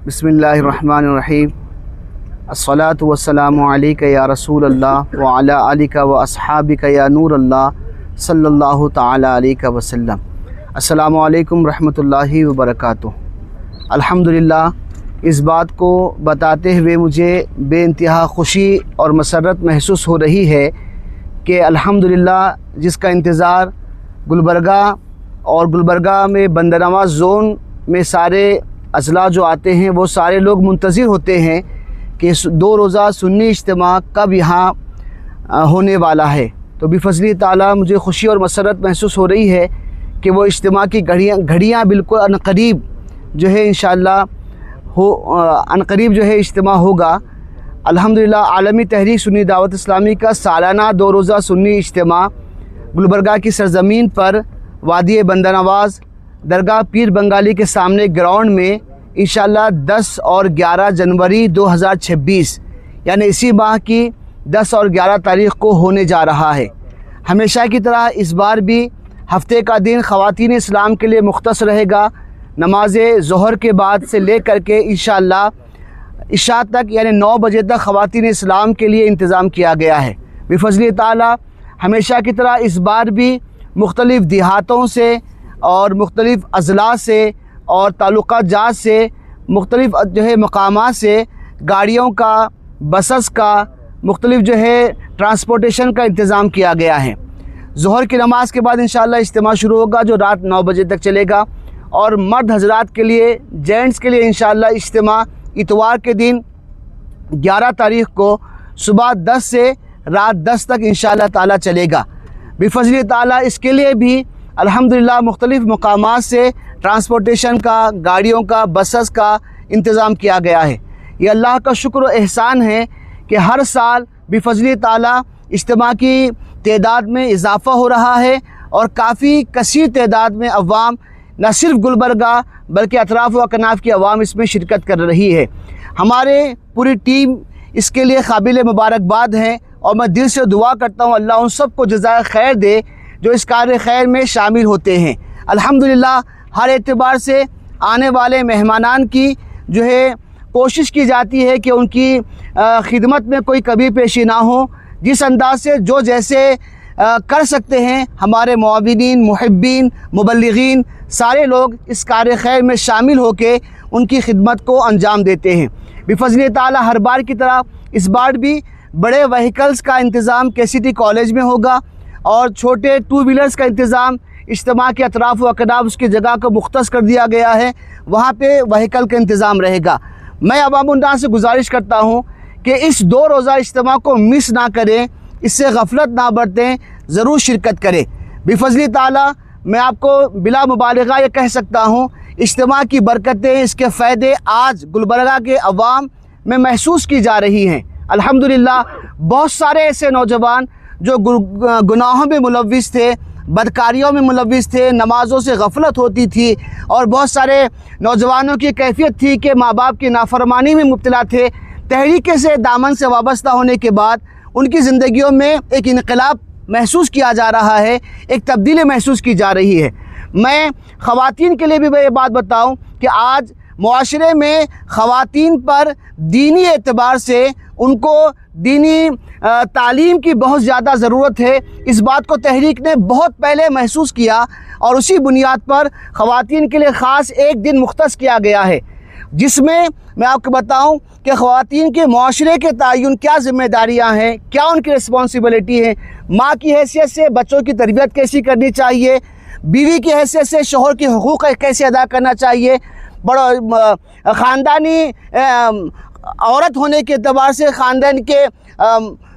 बिस्मिल्लाहिर्रहमानिर्रहीम। अस्सलातु वस्सलामु अलैका या रसूल अल्लाह व अला आलिका व अस्हाबिका या नूर अल्लाह सल्लल्लाहु तआला अलैहि वसल्लम। अस्सलामु अलैकुम रहमतुल्लाहि व बरकातुहू। अल्हम्दुलिल्लाह, इस बात को बताते हुए मुझे बेइंतहा खुशी और मसरत महसूस हो रही है कि अल्हम्दुलिल्लाह जिसका इंतज़ार गुलबर्गा और गुलबर्गा में बंदरनवाज़ ज़ोन में सारे अज़ला जो आते हैं वो सारे लोग मुंतज़िर होते हैं कि 2 रोज़ा सुन्नी इज्तिमा कब यहाँ होने वाला है। तो बिफ़ज़्ल ताला मुझे खुशी और मसरत महसूस हो रही है कि वो इज्तिमा की घड़ियाँ बिल्कुल अनक़रीब जो है इंशाअल्लाह अनक़रीब जो है इज्तिमा होगा। अल्हम्दुलिल्लाह आलमी तहरीक सुन्नी दावत इस्लामी का सालाना 2 रोज़ा सुन्नी इज्तिमा गुलबर्गा की सरज़मीन पर वादी बंदरनवाज़ दरगाह पीर बंगाली के सामने ग्राउंड में इंशाअल्लाह 10 और 11 जनवरी 2026 यानी इसी माह की 10 और 11 तारीख़ को होने जा रहा है। हमेशा की तरह इस बार भी हफ्ते का दिन ख़वातीन इस्लाम के लिए मुख्तस रहेगा। नमाज ज़ोहर के बाद से ले कर के इंशाअल्लाह इशा तक यानी 9 बजे तक ख़वातीन इस्लाम के लिए इंतज़ाम किया गया है। बिफ़ज़्ल ताला हमेशा की तरह इस बार भी मुख्तलिफ़ देहातों से और मुख्तलिफ़ अज़ला से और ताल्लुक़ात जात से मुख्तलिफ़ जो है मकामात से गाड़ियों का, बसेस का, मुख्तलिफ़ जो है ट्रांसपोर्टेशन का इंतज़ाम किया गया है। ज़ोहर की नमाज़ के बाद इंशाअल्लाह इज्तिमा शुरू होगा जो रात 9 बजे तक चलेगा। और मर्द हज़रात के लिए, जेंट्स के लिए इंशाअल्लाह इज्तिमा इतवार के दिन 11 तारीख़ को सुबह 10 से रात 10 तक इंशाअल्लाह ताला चलेगा। बिफ़ज़्ल ताला इसके लिए भी अल्हम्दुलिल्लाह मुख्तलिफ़ मकामात से ट्रांसपोर्टेशन का, गाड़ियों का, बसेस का इंतज़ाम किया गया है। ये अल्लाह का शुक्र और एहसान है कि हर साल बिफ़ज़्ल ताला इज्तिमा की तादाद में इजाफ़ा हो रहा है और काफ़ी कसीर तादाद में अवाम न सिर्फ गुलबर्गा बल्कि अतराफ़ व अकनाफ़ की अवाम इसमें शिरकत कर रही है। हमारे पूरी टीम इसके लिए काबिल मुबारकबाद हैं और मैं दिल से दुआ करता हूँ अल्लाह उन सब को जज़ाए खैर दे जो इस कार्य खैर में शामिल होते हैं। अल्हम्दुलिल्लाह हर एतबार से आने वाले मेहमानान की जो है कोशिश की जाती है कि उनकी खिदमत में कोई कमी पेशी ना हो। जिस अंदाज से जो जैसे कर सकते हैं हमारे मुआविनीन, मुहिब्बीन, मुबल्लिगीन सारे लोग इस कार्य खैर में शामिल होकर उनकी खिदमत को अंजाम देते हैं। बिफ़ज़्ल ताला हर बार की तरह इस बार भी बड़े व्हीकल्स का इंतज़ाम KCT कॉलेज में होगा और छोटे 2 व्हीलर्स का इंतज़ाम इज्तिमा के अतराफ़ व अकनाफ़ उसकी जगह को मुख्तस कर दिया गया है, वहाँ पे व्हीकल का इंतज़ाम रहेगा। मैं अवामुन्नास से गुजारिश करता हूँ कि इस 2 रोज़ा इज्तिमा को मिस ना करें, इससे गफलत ना बरतें, ज़रूर शिरकत करें। बिफ़ज़्ल ताला मैं आपको बिला मुबालगा ये कह सकता हूँ इज्तिमा की बरकतें, इसके फ़ायदे आज गुलबर्गा के अवाम में महसूस की जा रही हैं। अल्हम्दुलिल्लाह बहुत सारे ऐसे नौजवान जो गुनाहों में मुलव्विस थे, बदकारियों में मुलव्विस थे, नमाज़ों से गफलत होती थी और बहुत सारे नौजवानों की कैफियत थी कि माँ बाप की नाफरमानी में मुब्तला थे। तहरीक से दामन से वाबस्ता होने के बाद उनकी ज़िंदगियों में एक इनकलाब महसूस किया जा रहा है, एक तब्दीली महसूस की जा रही है। मैं ख़वातीन के लिए भी मैं ये बात बताऊँ कि आज मुआशरे में ख़वातीन पर दीनी एतबार से उनको दीनी तालीम की बहुत ज़्यादा ज़रूरत है। इस बात को तहरीक ने बहुत पहले महसूस किया और उसी बुनियाद पर ख़वातीन के लिए ख़ास एक दिन मुख्तस किया गया है, जिसमें मैं आपको बताऊं कि ख़वातीन के मुआशरे के तयन क्या ज़िम्मेदारियां हैं, क्या उनकी रिस्पॉन्सिबिलिटी है। माँ की हैसियत से बच्चों की तरबियत कैसी करनी चाहिए, बीवी की हैसियत से शोहर के हुकूक़ कैसे अदा करना चाहिए, बड़ा ख़ानदानी औरत होने के एतबार से ख़ानदान के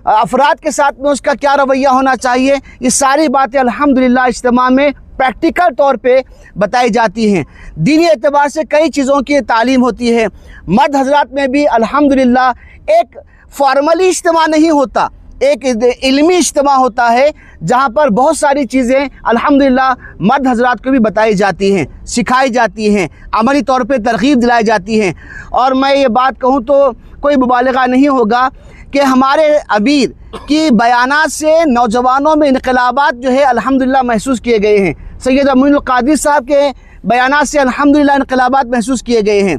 अफराद के साथ में उसका क्या रवैया होना चाहिए। ये सारी बातें अल्हम्दुलिल्लाह इज्तिमा में प्रैक्टिकल तौर पे बताई जाती हैं। दीनी एतबार से कई चीज़ों की तालीम होती है। मर्द हज़रात में भी अल्हम्दुलिल्लाह एक फॉर्मली इज्तिमा नहीं होता, एक इल्मी इज्तिमा होता है जहाँ पर बहुत सारी चीज़ें अल्हम्दुलिल्लाह मर्द हज़रात को भी बताई जाती हैं, सिखाई जाती हैं, अमली तौर पे तरग़ीब दिलाई जाती हैं। और मैं ये बात कहूँ तो कोई मुबालगा नहीं होगा कि हमारे अमीर की बयानात से नौजवानों में इनकलाबात जो है अल्हम्दुलिल्लाह महसूस किए गए हैं। सैयद अमीनुल क़ादिर साहब के बयानात से अल्हम्दुलिल्लाह इनकलाबात महसूस किए गए हैं।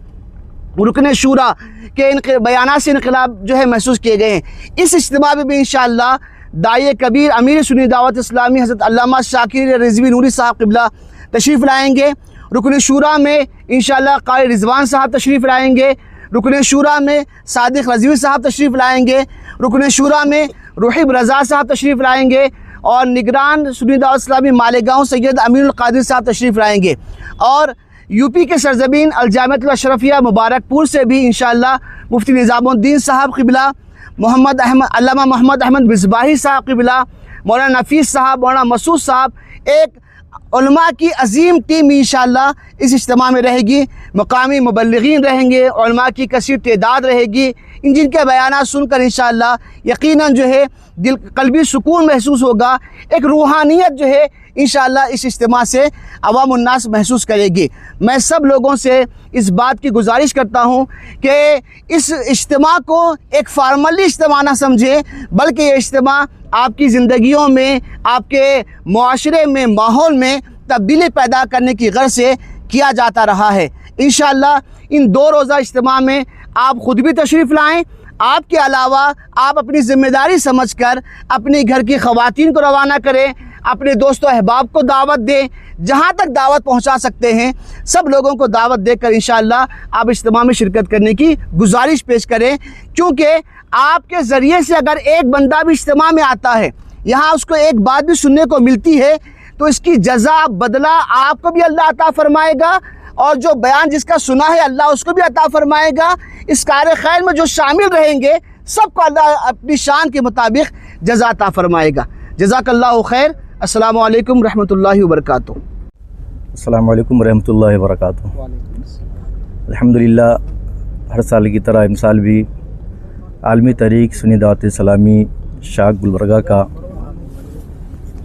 रुकन शूरा के बयानात से इनकलाब जो है महसूस किए गए हैं। इस इज्तिमा में भी इंशाअल्लाह दाई कबीर अमीर सुन्नी दावत इस्लामी हज़रत अल्लामा शाकिर रिजवी नूरी साहब क़िबला तशरीफ़ लाएँगे। रुकन शूरा में इंशाअल्लाह क़ारी रिजवान साहब तशरीफ़ लाएँगे। रुकन शूरा में सादिक रज़वी साहब तशरीफ़ लाएँगे। रुकन शूरा में रूहिब रज़ा साहब तशरीफ़ लाएँगे और निगरान सुन्नी दावत इस्लामी मालेगांव सैयद अमीनुल क़ादिर साहब तशरीफ़ लाएँगे। और यूपी के सरज़मीन अल-जामिअतुल अशरफिया मुबारकपुर से भी इंशाअल्लाह मुफ्ती निज़ामुद्दीन साहब क़िबला, अल्लामा मोहम्मद अहमद बिस्बाही साहब क़िबला, मौलाना नफ़ीस साहब, मौलाना मसूद साहब, एक उलमा की अजीम टीम इंशाअल्लाह इस इज्तिमा में रहेगी। मकामी मुबल्लिगीन रहेंगे, उलमा की कसीर तादाद रहेगी। इन जिनके बयानात सुनकर इंशाअल्लाह यकीनन जो है दिल कल्बी सुकून महसूस होगा। एक रूहानियत जो है इंशाअल्लाह इस इज्तिमा से अवामुन्नास महसूस करेगी। मैं सब लोगों से इस बात की गुजारिश करता हूँ कि इस इज्तिमा को एक फार्मली इज्तिमा ना समझें, बल्कि ये इज्तिमा आपकी ज़िंदगियों में, आपके मुआशरे में, माहौल में तब्दीली पैदा करने की गर्ज से किया जाता रहा है। इंशाअल्लाह इन 2 रोज़ा इज्तिमा में आप ख़ुद भी तशरीफ़ लाएँ। आपके अलावा आप अपनी ज़िम्मेदारी समझकर अपने घर की ख़वातीन को रवाना करें, अपने दोस्तों अहबाब को दावत दें, जहाँ तक दावत पहुँचा सकते हैं सब लोगों को दावत देकर इंशाअल्लाह आप इज्तिमा में शिरकत करने की गुजारिश पेश करें। क्योंकि आपके ज़रिए से अगर एक बंदा भी इज्तिमा में आता है, यहाँ उसको एक बात भी सुनने को मिलती है, तो इसकी जज़ा बदला आपको भी अल्लाह अता फ़रमाएगा और जो बयान जिसका सुना है अल्लाह उसको भी अता फ़रमाएगा। इस कार खैर में जो शामिल रहेंगे सबको अल्लाह अपनी शान के मुताबिक जज़ा अता फ़रमाएगा। जज़ाकल्लाहु खैर। अस्सलामु अलैकुम रहमतुल्लाहि व बरकातुहू। अस्सलामु अलैकुम रहमतुल्लाहि व बरकातुहू। अल्हम्दुलिल्लाह हर साल की तरह इस साल भी आलमी तहरीक सुन्नी दावत इस्लामी शाख गुलबर्गा का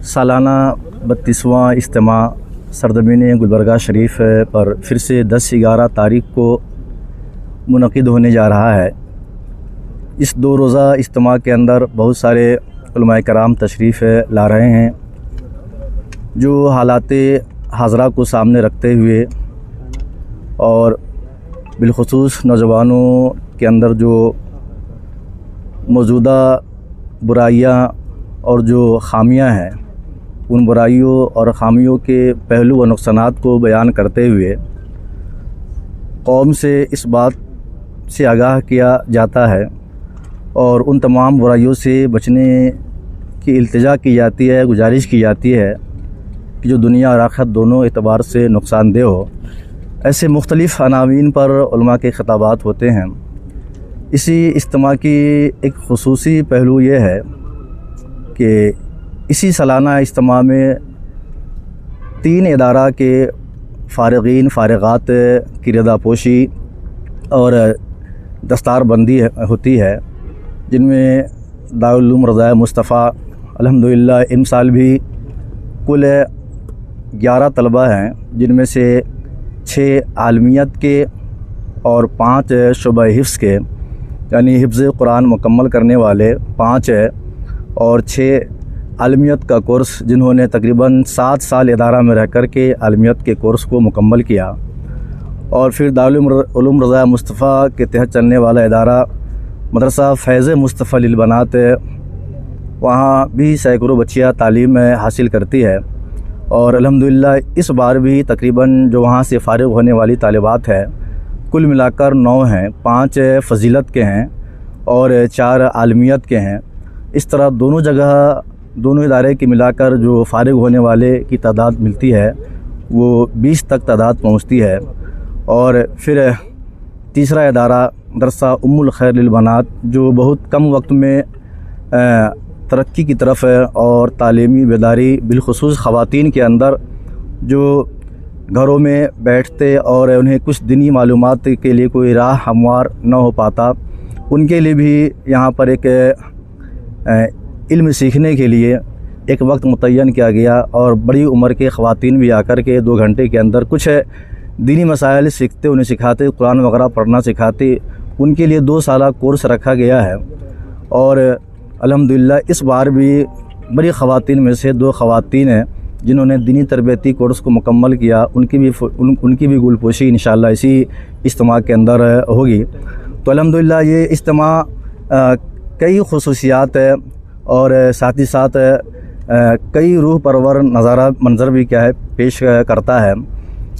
सालाना 32वां इज्तिमा सरज़मीन गुलबर्गा शरीफ पर फिर से 10-11 तारीख़ को मुनक़िद होने जा रहा है। इस 2 रोज़ा इज्तिमा के अंदर बहुत सारे उलमाए कराम तशरीफ़ ला रहे हैं, जो हालाते हाज़रा को सामने रखते हुए और बिलख़ुसूस नौजवानों के अंदर जो मौजूदा बुराइयां और जो ख़ामियां हैं, उन बुराइयों और ख़ामियों के पहलू व नुक़सानात को बयान करते हुए कौम से इस बात से आगाह किया जाता है और उन तमाम बुराइयों से बचने की इल्तिजा की जाती है, गुजारिश की जाती है कि जो दुनिया और आखिरत दोनों एतबार से नुकसानदेह हो। ऐसे मुख्तलिफ़ अनावीन पर उलमा के ख़िताबात होते हैं। इसी इज्तिमा की एक खुसूसी पहलू ये है कि इसी सालाना इज्तिमा में 3 इदारा के फ़ारिगीन फ़ारिगात की रज़ापोशी और दस्तारबंदी होती है, जिनमें दारुल उलूम रज़ाए मुस्तफ़ा अल्हम्दुलिल्लाह इन साल भी कुल 11 तलबा हैं, जिनमें से 6 आलमियत के और 5 शुबा हिफ्ज़ के, यानी हिफ्ज़ कुरान मुकम्मल करने वाले 5 है और 6 आलमियत का कोर्स जिन्होंने तकरीबन 7 साल इदारा में रह कर के आलमियत के कोर्स को मुकम्मल किया। और फिर दारुल उलूम रज़ाए मुस्तफ़ा के तहत चलने वाला इदारा मदरसा फ़ैज़ मुस्तफ़ा लिल बनात, वहाँ भी सैकड़ों बच्चियाँ तालीम हासिल करती है। और अल्हम्दुलिल्लाह इस बार भी तकरीबन जो वहाँ से फ़ारिग़ होने वाली तालिबात है कुल मिलाकर 9 हैं, 5 फ़जीलत के हैं और 4 आलमियत के हैं। इस तरह दोनों जगह दोनों इदारे के मिलाकर जो फ़ारिग़ होने वाले की तादाद मिलती है वो 20 तक तादाद पहुँचती है। और फिर तीसरा इदारा मदरसा उम्मुल खैर लिल बनात, जो बहुत कम वक्त में तरक्की की तरफ है और तालीमी बेदारी बिलख़ुसूस ख़वातीन के अंदर जो घरों में बैठते और उन्हें कुछ दीनी मालूमात के लिए कोई राह हमवार न हो पाता, उनके लिए भी यहाँ पर एक इल्म सीखने के लिए एक वक्त मुतय्यन किया गया और बड़ी उम्र के ख़वातीन भी आकर के 2 घंटे के अंदर कुछ दीनी मसाइल सीखते, उन्हें सिखाते, कुरान वगैरह पढ़ना सिखाते, उनके लिए 2 साला कोर्स रखा गया है। और अल्हम्दुलिल्लाह इस बार भी बड़ी ख़वातीन में से 2 ख़वातीन हैं जिन्होंने दीनी तरबियती कोर्स को मुकम्मल किया, उनकी भी गुलपोशी इंशाअल्लाह इसी इज्तिमा के अंदर होगी। तो अल्हम्दुलिल्लाह ये इज्तिमा कई खुसूसियात है और साथ ही साथ कई रूह परवर नज़ारा मंजर भी क्या है पेश करता है।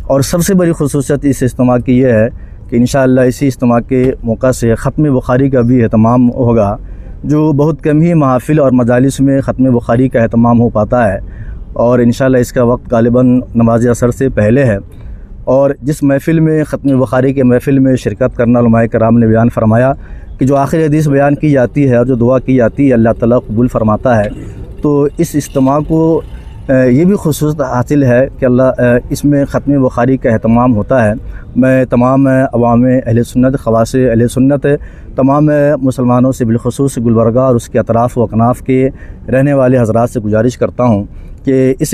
और सबसे बड़ी खुसूसियत इस इज्तिमा की ये है कि इंशाअल्लाह इसी इज्तिमा के मौका से ख़त्म बुखारी का भी एहतमाम होगा, जो बहुत कम ही महफ़िल और मजालिस में ख़त्म बुखारी का एहतमाम हो पाता है। और इंशाअल्लाह इसका वक्त गालिबन नमाज असर से पहले है। और जिस महफ़िल में ख़त्म बुखारी के महफ़िल में शिरकत करना उलमाए कराम ने बयान फरमाया कि जो आखिरी हदीस बयान की जाती है और जो दुआ की जाती है अल्लाह ताला कबूल फरमाता है। तो इस इज्तिमा को ये भी खुसूसियत हासिल है कि अल्लाह इसमें ख़त्म बुखारी का एहतमाम होता है। मैं तमाम अवाम अहले सुन्नत, ख़वास अहले सुन्नत, तमाम मुसलमानों से बिलख़ुसूस गुलबर्गा और उसके अतराफ़ व अकनाफ़ के रहने वाले हज़रात से गुजारिश करता हूँ कि इस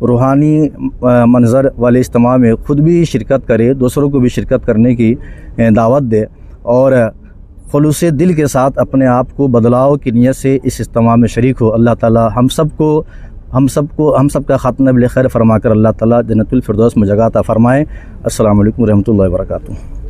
रूहानी मंज़र वाले इज्तिमा में ख़ुद भी शिरकत करे, दूसरों को भी शिरकत करने की दावत दे और खुलूस दिल के साथ अपने आप को बदलाव की नीयत से इस इज्तिमा में शरीक हो। अल्लाह ताला हम सब का ख़ात्मा बिल खैर फरमा कर अल्लाह ताला जन्नतुल फिरदौस में जगह अता फ़रमाए। अस्सलामु अलैकुम व रहमतुल्लाहि व बरकातुहू।